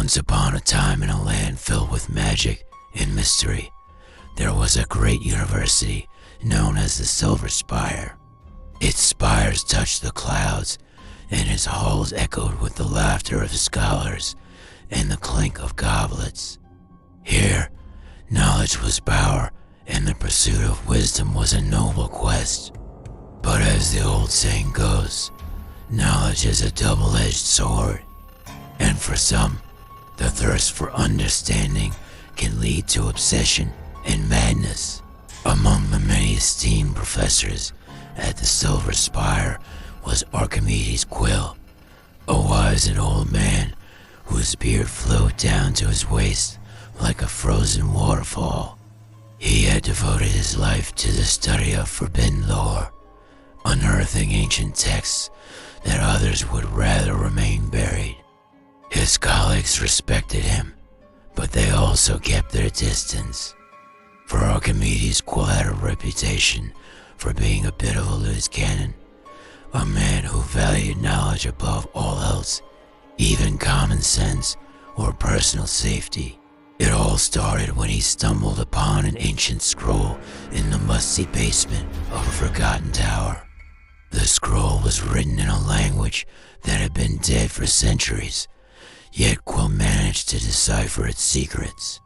Once upon a time, in a land filled with magic and mystery, there was a great university known as the Silver Spire. Its spires touched the clouds, and its halls echoed with the laughter of scholars and the clink of goblets. Here, knowledge was power, and the pursuit of wisdom was a noble quest. But as the old saying goes, knowledge is a double-edged sword, and for some, the thirst for understanding can lead to obsession and madness. Among the many esteemed professors at the Silver Spire was Archimedes Quill, a wise and old man whose beard flowed down to his waist like a frozen waterfall. He had devoted his life to the study of forbidden lore, unearthing ancient texts that others would rather remain buried. His colleagues respected him, but they also kept their distance. For Archimedes Quill had a reputation for being a bit of a loose cannon, a man who valued knowledge above all else, even common sense or personal safety. It all started when he stumbled upon an ancient scroll in the musty basement of a forgotten tower. The scroll was written in a language that had been dead for centuries, yet Quill managed to decipher its secrets.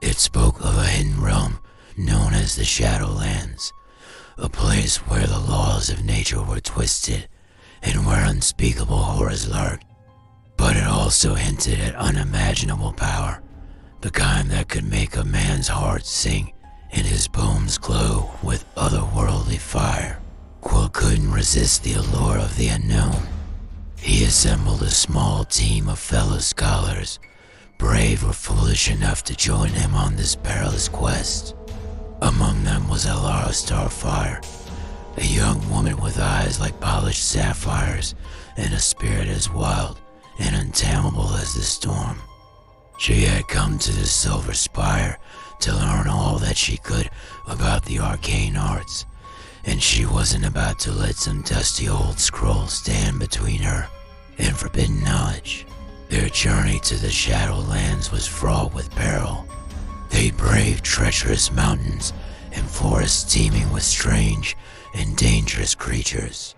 It spoke of a hidden realm known as the Shadowlands, a place where the laws of nature were twisted and where unspeakable horrors lurked. But it also hinted at unimaginable power, the kind that could make a man's heart sing and his bones glow with otherworldly fire. Quill couldn't resist the allure of the unknown. He assembled a small team of fellow scholars, brave or foolish enough to join him on this perilous quest. Among them was Alara Starfire, a young woman with eyes like polished sapphires and a spirit as wild and untamable as the storm. She had come to the Silver Spire to learn all that she could about the arcane arts, and she wasn't about to let some dusty old scroll stand between her and forbidden knowledge. Their journey to the Shadowlands was fraught with peril. They braved treacherous mountains and forests teeming with strange and dangerous creatures.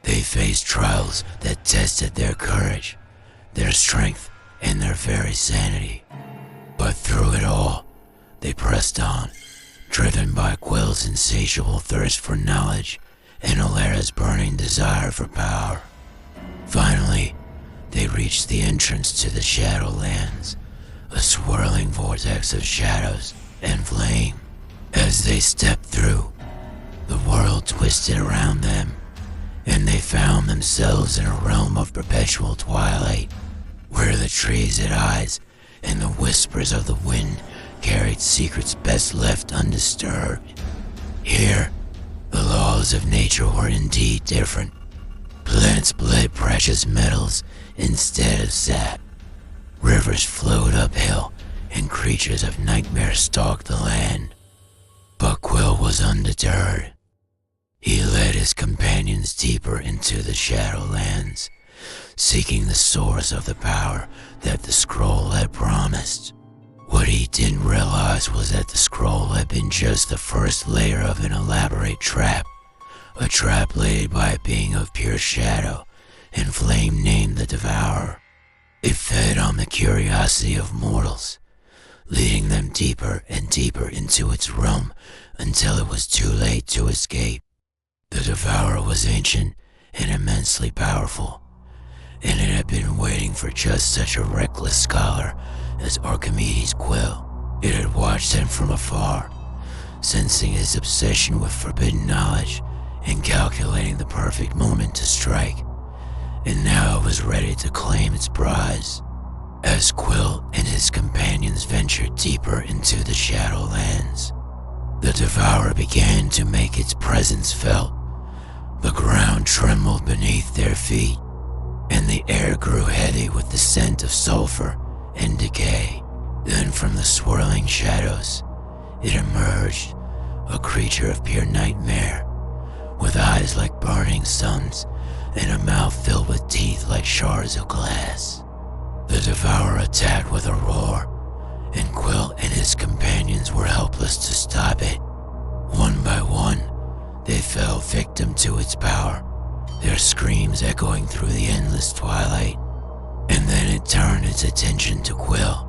They faced trials that tested their courage, their strength, and their very sanity. But through it all, they pressed on, driven by Quill's insatiable thirst for knowledge and Alara's burning desire for power. Finally, they reached the entrance to the Shadowlands, a swirling vortex of shadows and flame. As they stepped through, the world twisted around them, and they found themselves in a realm of perpetual twilight, where the trees had eyes and the whispers of the wind carried secrets best left undisturbed. Here, the laws of nature were indeed different. Plants bled precious metals instead of sap. Rivers flowed uphill, and creatures of nightmare stalked the land. But Quill was undeterred. He led his companions deeper into the Shadowlands, seeking the source of the power that the scroll had promised. What he didn't realize was that the scroll had been just the first layer of an elaborate trap, a trap laid by a being of pure shadow and flame named the Devourer. It fed on the curiosity of mortals, leading them deeper and deeper into its realm until it was too late to escape. The Devourer was ancient and immensely powerful, and it had been waiting for just such a reckless scholar as Archimedes Quill. It had watched him from afar, sensing his obsession with forbidden knowledge and calculating the perfect moment to strike, and now it was ready to claim its prize. As Quill and his companions ventured deeper into the Shadowlands, the Devourer began to make its presence felt. The ground trembled beneath their feet, and the air grew heavy with the scent of sulfur and decay. Then from the swirling shadows, it emerged, a creature of pure nightmare, with eyes like burning suns and a mouth filled with teeth like shards of glass. The Devourer attacked with a roar, and Quill and his companions were helpless to stop it. One by one, they fell victim to its power, their screams echoing through the endless twilight. And then it turned its attention to Quill,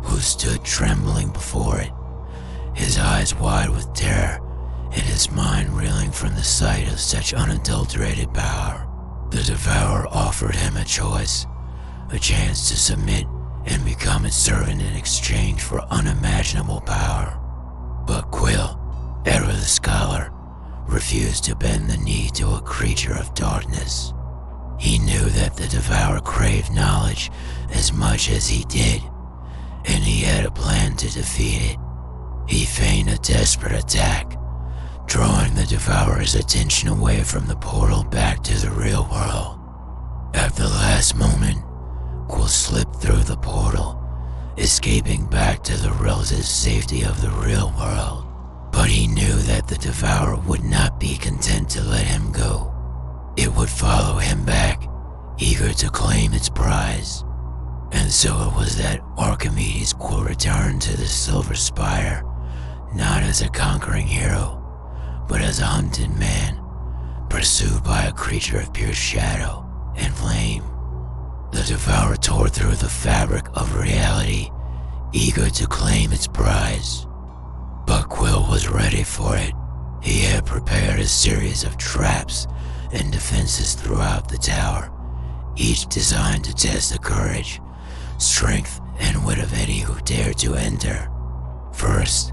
who stood trembling before it, his eyes wide with terror and his mind reeling from the sight of such unadulterated power. The Devourer offered him a choice, a chance to submit and become its servant in exchange for unimaginable power. But Quill, ever the scholar, refused to bend the knee to a creature of darkness. He knew that the Devourer craved knowledge as much as he did, and he had a plan to defeat it. He feigned a desperate attack, drawing the Devourer's attention away from the portal back to the real world. At the last moment, Quill slipped through the portal, escaping back to the relative safety of the real world. But he knew that the Devourer would not be content to let him go. It would follow him back, eager to claim its prize. And so it was that Archimedes Quill returned to the Silver Spire, not as a conquering hero, but as a hunted man, pursued by a creature of pure shadow and flame. The Devourer tore through the fabric of reality, eager to claim its prize. But Quill was ready for it. He had prepared a series of traps and defenses throughout the tower, each designed to test the courage, strength, and wit of any who dared to enter. First,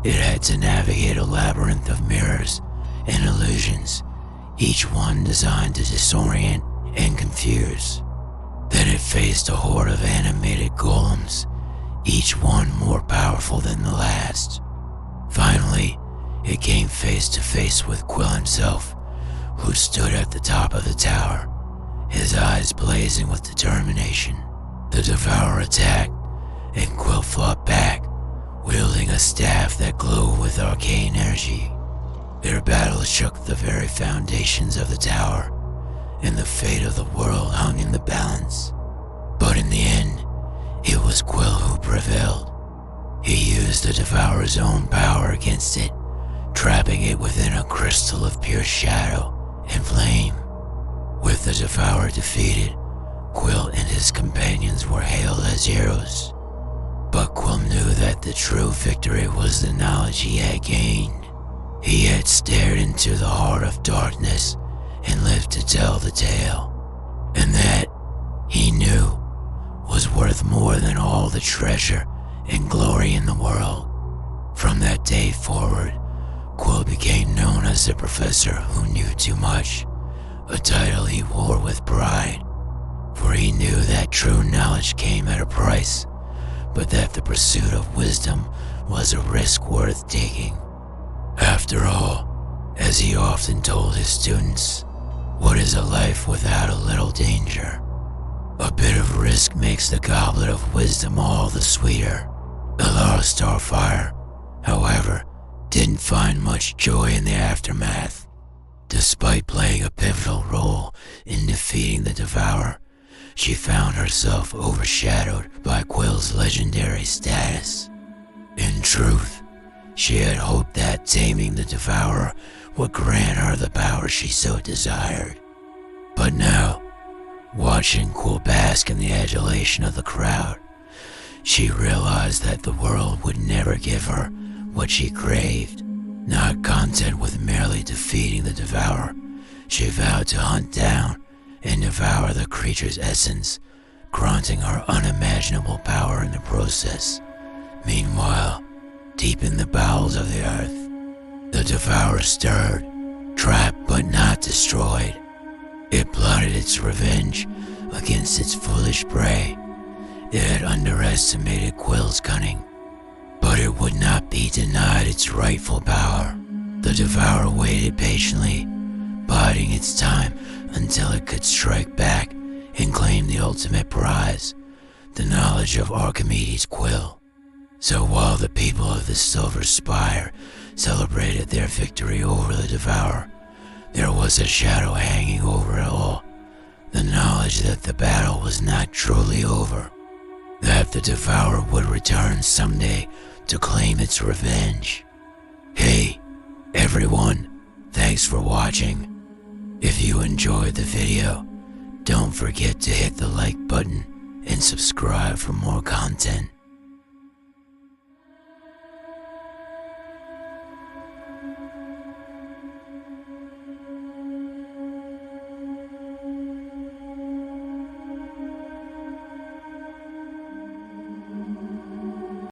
it had to navigate a labyrinth of mirrors and illusions, each one designed to disorient and confuse. Then it faced a horde of animated golems, each one more powerful than the last. Finally, it came face to face with Quill himself, who stood at the top of the tower, his eyes blazing with determination. The Devourer attacked, and Quill fought back, wielding a staff that glowed with arcane energy. Their battle shook the very foundations of the tower, and the fate of the world hung in the balance. But in the end, it was Quill who prevailed. He used the Devourer's own power against it, trapping it within a crystal of pure shadow and flame. With the Devourer defeated, Quill and his companions were hailed as heroes. But Quill knew that the true victory was the knowledge he had gained. He had stared into the heart of darkness and lived to tell the tale. And that, he knew, was worth more than all the treasure and glory in the world. From that day forward, Quill became known as the Professor Who Knew Too Much, a title he wore with pride. For he knew that true knowledge came at a price, but that the pursuit of wisdom was a risk worth taking. After all, as he often told his students, what is a life without a little danger? A bit of risk makes the goblet of wisdom all the sweeter. Alara Starfire, however, didn't find much joy in the aftermath. Despite playing a pivotal role in defeating the Devourer, she found herself overshadowed by Quill's legendary status. In truth, she had hoped that taming the Devourer would grant her the power she so desired. But now, watching Quill bask in the adulation of the crowd, she realized that the world would never give her what she craved. Not content with merely defeating the Devourer, she vowed to hunt down and devour the creature's essence, granting her unimaginable power in the process. Meanwhile, deep in the bowels of the earth, the Devourer stirred, trapped but not destroyed. It plotted its revenge against its foolish prey. It had underestimated Quill's cunning, but it would not be denied its rightful power. The Devourer waited patiently, biding its time until it could strike back and claim the ultimate prize, the knowledge of Archimedes Quill. So while the people of the Silver Spire celebrated their victory over the Devourer, there was a shadow hanging over it all, the knowledge that the battle was not truly over, that the Devourer would return someday to claim its revenge. Hey, everyone, thanks for watching. If you enjoyed the video, don't forget to hit the like button and subscribe for more content.